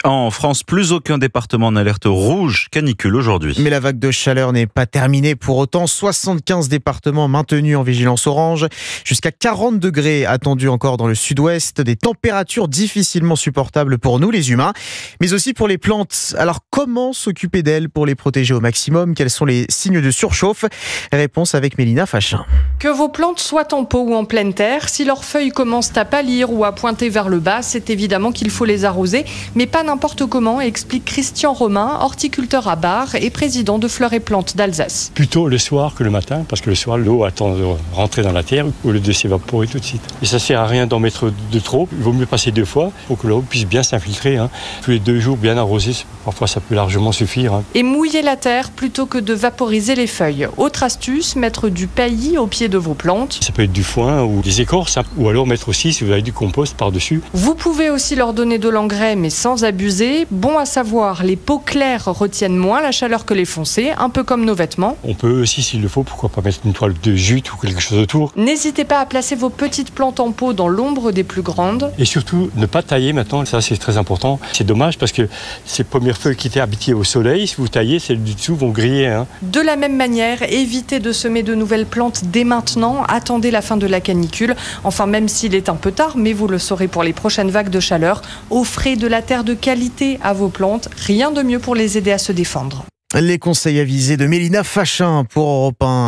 En France, plus aucun département en alerte rouge canicule aujourd'hui. Mais la vague de chaleur n'est pas terminée pour autant. 75 départements maintenus en vigilance orange. Jusqu'à 40 degrés attendus encore dans le sud-ouest. Des températures difficilement supportables pour nous, les humains, mais aussi pour les plantes. Alors, comment s'occuper d'elles pour les protéger au maximum? Quels sont les signes de surchauffe? Réponse avec Mélina Fachin. Que vos plantes soient en pot ou en pleine terre, si leurs feuilles commencent à pâlir ou à pointer vers le bas, c'est évidemment qu'il faut les arroser, mais pas n'importe comment, explique Christian Romain, horticulteur à Bar et président de Fleurs et Plantes d'Alsace. Plutôt le soir que le matin, parce que le soir, l'eau attend de rentrer dans la terre au lieu de s'évaporer tout de suite. Et ça ne sert à rien d'en mettre de trop, il vaut mieux passer 2 fois pour que l'eau puisse bien s'infiltrer. Tous les 2 jours, bien arroser, parfois ça peut largement suffire. Et mouiller la terre plutôt que de vaporiser les feuilles. Autre astuce, mettre du paillis au pied de vos plantes. Ça peut être du foin ou des écorces, ou alors mettre aussi, si vous avez du compost par-dessus. Vous pouvez aussi leur donner de l'engrais, mais sans abuser. Bon à savoir, les peaux claires retiennent moins la chaleur que les foncées, un peu comme nos vêtements. On peut aussi, s'il le faut, pourquoi pas mettre une toile de jute ou quelque chose autour. N'hésitez pas à placer vos petites plantes en pot dans l'ombre des plus grandes. Et surtout, ne pas tailler maintenant, ça c'est très important. C'est dommage parce que ces premières feuilles qui étaient habituées au soleil, si vous taillez, celles du dessous vont griller. De la même manière, évitez de semer de nouvelles plantes dès maintenant. Attendez la fin de la canicule. Enfin, même s'il est un peu tard, mais vous le saurez pour les prochaines vagues de chaleur. Offrez de la terre de qualité à vos plantes. Rien de mieux pour les aider à se défendre. Les conseils avisés de Mélina Fachin pour Europe 1.